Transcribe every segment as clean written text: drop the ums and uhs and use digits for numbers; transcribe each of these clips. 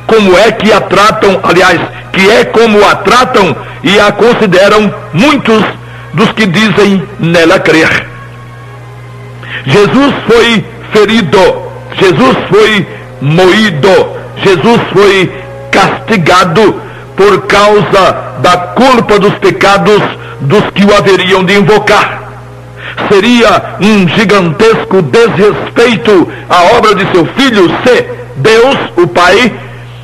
como é que a tratam, aliás, que é como a tratam e a consideram muitos dos que dizem nela crer. Jesus foi ferido, Jesus foi moído, Jesus foi castigado por causa da culpa dos pecados dos que o haveriam de invocar. Seria um gigantesco desrespeito à obra de seu Filho se Deus, o Pai,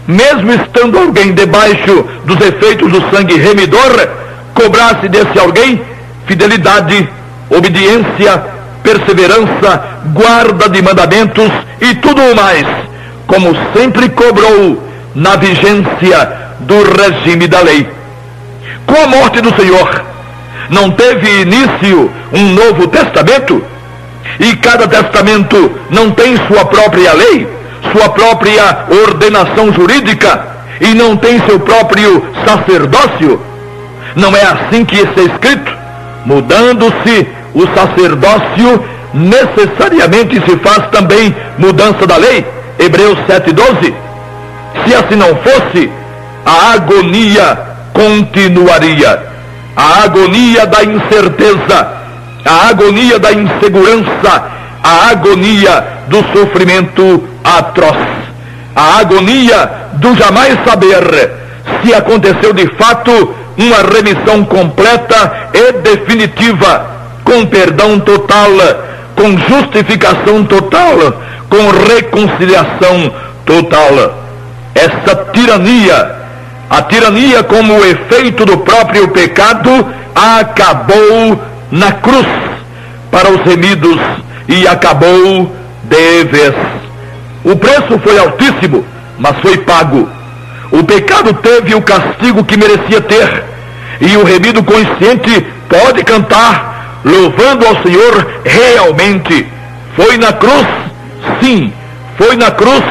mesmo estando alguém debaixo dos efeitos do sangue remidor, cobrasse desse alguém fidelidade, obediência, perseverança, guarda de mandamentos e tudo o mais, como sempre cobrou na vigência do regime da lei. Com a morte do Senhor, não teve início um novo testamento? E cada testamento não tem sua própria lei, sua própria ordenação jurídica, e não tem seu próprio sacerdócio? Não é assim que está escrito? Mudando-se o sacerdócio, necessariamente se faz também mudança da lei. Hebreus 7:12. Se assim não fosse, a agonia continuaria. A agonia da incerteza, a agonia da insegurança, a agonia do sofrimento atroz, a agonia do jamais saber se aconteceu de fato uma remissão completa e definitiva, com perdão total, com justificação total, com reconciliação total. Essa tirania, a tirania como efeito do próprio pecado, acabou na cruz para os remidos e acabou de vez. O preço foi altíssimo, mas foi pago. O pecado teve o castigo que merecia ter, e o remido consciente pode cantar louvando ao Senhor realmente. Foi na cruz, sim, foi na cruz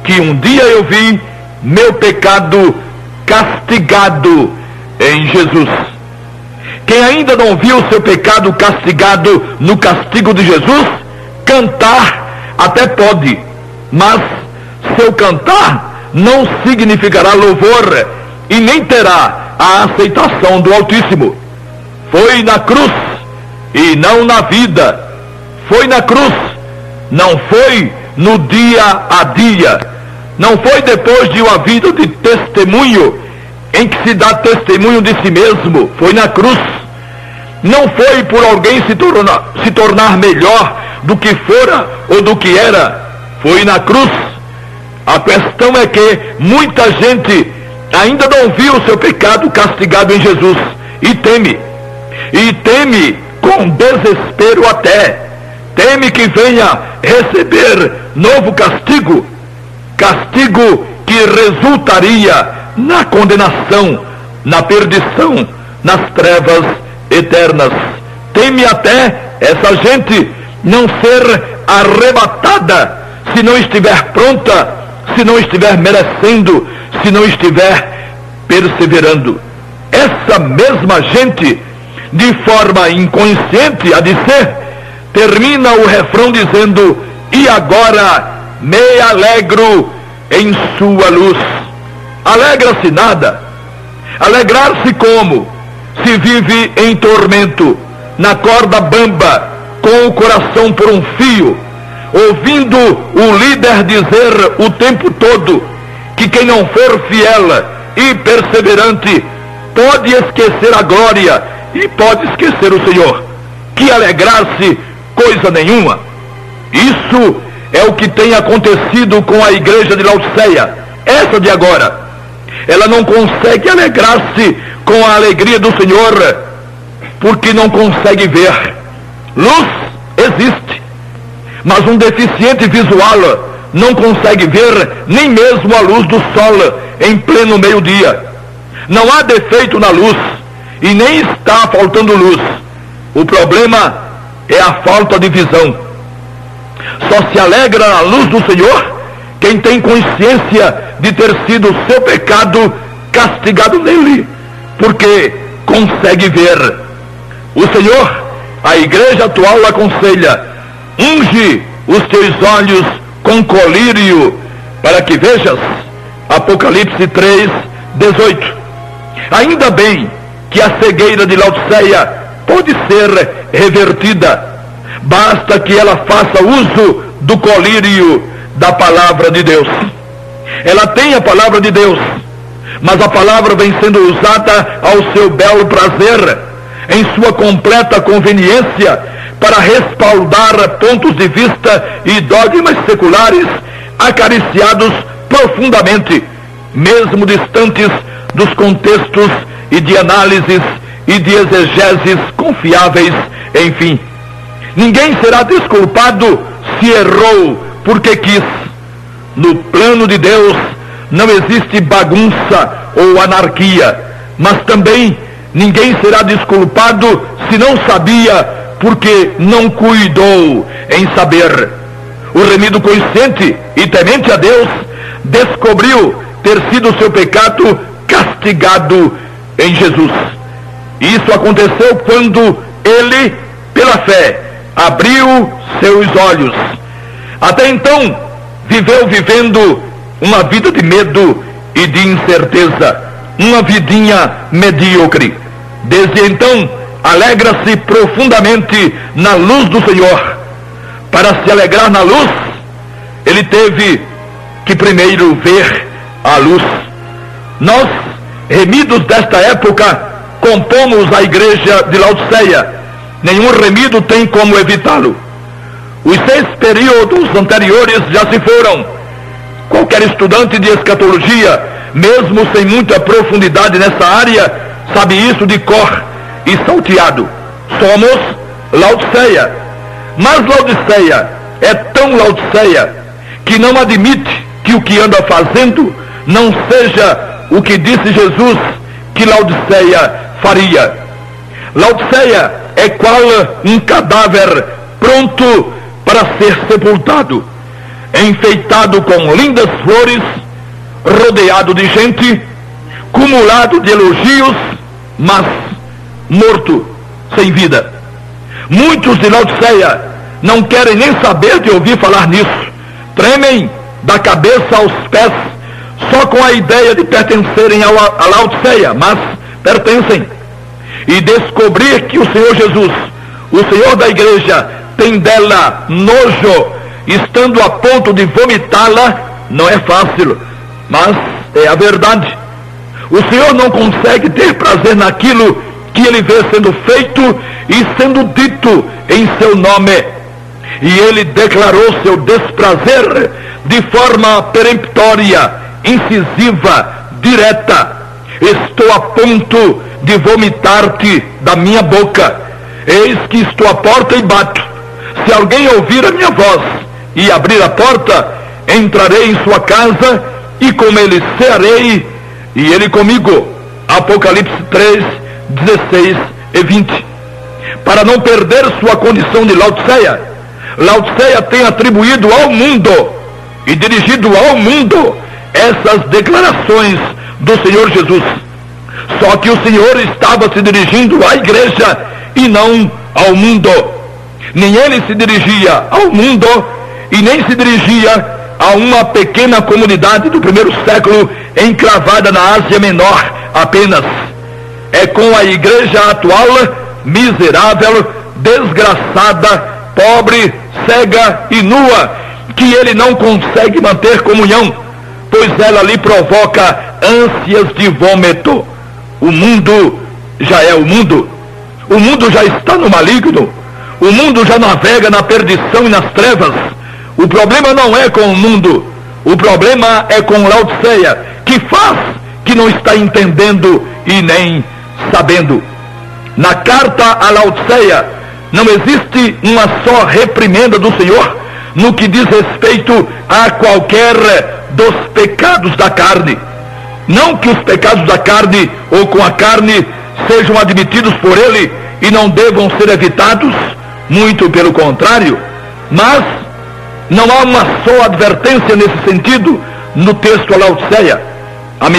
que um dia eu vi meu pecado castigado em Jesus. Quem ainda não viu seu pecado castigado no castigo de Jesus, cantar até pode, mas seu cantar não significará louvor e nem terá a aceitação do Altíssimo. Foi na cruz e não na vida. Foi na cruz, não foi no dia a dia. Não foi depois de uma vida de testemunho, em que se dá testemunho de si mesmo. Foi na cruz. Não foi por alguém se tornar melhor do que fora ou do que era. Foi na cruz. A questão é que muita gente ainda não viu o seu pecado castigado em Jesus e teme. E teme com desespero até. Teme que venha receber novo castigo. Castigo que resultaria na condenação, na perdição, nas trevas eternas. Teme até essa gente não ser arrebatada se não estiver pronta, se não estiver merecendo, se não estiver perseverando. Essa mesma gente, de forma inconsciente, a dizer, termina o refrão dizendo: e agora me alegro em sua luz. Alegra-se nada. Alegrar-se como? Se vive em tormento, na corda bamba, com o coração por um fio, ouvindo o líder dizer o tempo todo que quem não for fiel e perseverante pode esquecer a glória e pode esquecer o Senhor. Que alegrar-se coisa nenhuma. Isso é o que tem acontecido com a igreja de Laodiceia, essa de agora. Ela não consegue alegrar-se com a alegria do Senhor, porque não consegue ver. Luz existe, mas um deficiente visual não consegue ver nem mesmo a luz do sol em pleno meio-dia. Não há defeito na luz, e nem está faltando luz. O problema é a falta de visão. Só se alegra na luz do Senhor quem tem consciência de ter sido o seu pecado castigado nele, porque consegue ver. O Senhor, a igreja atual aconselha: unge os teus olhos com colírio, para que vejas. Apocalipse 3, 18. Ainda bem que a cegueira de Laodiceia pode ser revertida. Basta que ela faça uso do colírio da palavra de Deus. Ela tem a palavra de Deus, mas a palavra vem sendo usada ao seu belo prazer, em sua completa conveniência, para respaldar pontos de vista e dogmas seculares acariciados profundamente, mesmo distantes dos contextos e de análises e de exegeses confiáveis. Enfim, ninguém será desculpado se errou porque quis. No plano de Deus não existe bagunça ou anarquia, mas também ninguém será desculpado se não sabia porque não cuidou em saber. O remido consciente e temente a Deus descobriu ter sido seu pecado castigado em Jesus. Isso aconteceu quando ele, pela fé, abriu seus olhos. Até então, vivendo uma vida de medo e de incerteza, uma vidinha medíocre. Desde então, alegra-se profundamente na luz do Senhor. Para se alegrar na luz, ele teve que primeiro ver a luz. Nós, remidos desta época, compomos a igreja de Laodiceia. Nenhum remido tem como evitá-lo. Os 6 períodos anteriores já se foram. Qualquer estudante de escatologia, mesmo sem muita profundidade nessa área, sabe isso de cor e salteado. Somos Laodiceia. Mas Laodiceia é tão Laodiceia que não admite que o que anda fazendo não seja o que disse Jesus que Laodiceia faria. Laodiceia é qual um cadáver pronto para ser sepultado, enfeitado com lindas flores, rodeado de gente, cumulado de elogios, mas morto, sem vida. Muitos de Laodiceia não querem nem saber de ouvir falar nisso. Tremem da cabeça aos pés só com a ideia de pertencerem a Laodiceia, mas pertencem. E descobrir que o Senhor Jesus, o Senhor da igreja, tem dela nojo, estando a ponto de vomitá-la, não é fácil, mas é a verdade. O Senhor não consegue ter prazer naquilo que ele vê sendo feito e sendo dito em seu nome. E ele declarou seu desprazer de forma peremptória, incisiva, direta. Estou a ponto de vomitar-te da minha boca. Eis que estou à porta e bato. Se alguém ouvir a minha voz e abrir a porta, entrarei em sua casa e com ele cearei e ele comigo. Apocalipse 3, 16 e 20. Para não perder sua condição de Laodiceia, Laodiceia tem atribuído ao mundo e dirigido ao mundo essas declarações do Senhor Jesus. Só que o Senhor estava se dirigindo à igreja e não ao mundo. Nem ele se dirigia ao mundo e nem se dirigia a uma pequena comunidade do primeiro século encravada na Ásia Menor apenas. É com a igreja atual, miserável, desgraçada, pobre, cega e nua, que ele não consegue manter comunhão, pois ela lhe provoca ânsias de vômito. O mundo já é o mundo. O mundo já está no maligno. O mundo já navega na perdição e nas trevas. O problema não é com o mundo. O problema é com Laodiceia, que faz que não está entendendo e nem sabendo. Na carta a Laodiceia não existe uma só reprimenda do Senhor no que diz respeito a qualquer dos pecados da carne. Não que os pecados da carne ou com a carne sejam admitidos por ele e não devam ser evitados, muito pelo contrário, mas não há uma só advertência nesse sentido no texto a Laodiceia. A